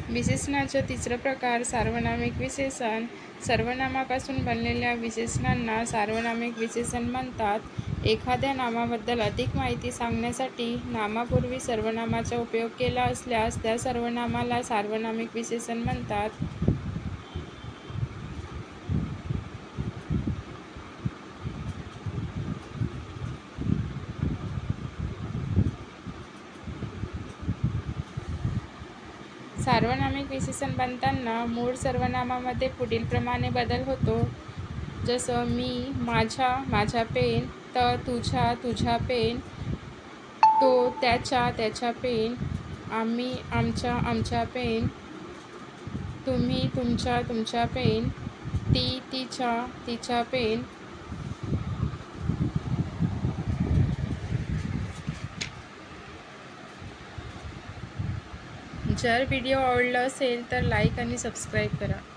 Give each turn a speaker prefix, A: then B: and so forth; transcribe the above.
A: विशेषणाचा तिसरा प्रकार सार्वनामिक विशेषण. सर्वनामापासून बनलेल्या विशेषणांना सार्वनामिक विशेषण म्हणतात. एखाद्या नामाबद्दल अधिक माहिती सांगण्यासाठी नामापूर्वी सर्वनामाचा उपयोग केला असल्यास त्या सर्वनामाला सार्वनामिक विशेषण म्हणतात. सार्वनामिक विशेषण बनताना मूळ सर्वनामामध्ये पुढीलप्रमाणे बदल होतो. जसं मी, माझा, माझा पेन, तुझा, तुझा पेन, तो, त्याचा, त्याचा पेन, आम्ही, आमचा, आमचा पेन, तुम्ही, तुमचा, तुमचा पेन, ती, तिचा, तिचा पेन. जर व्हिडिओ आवडला असेल तर लाईक आणि सबस्क्राईब करा.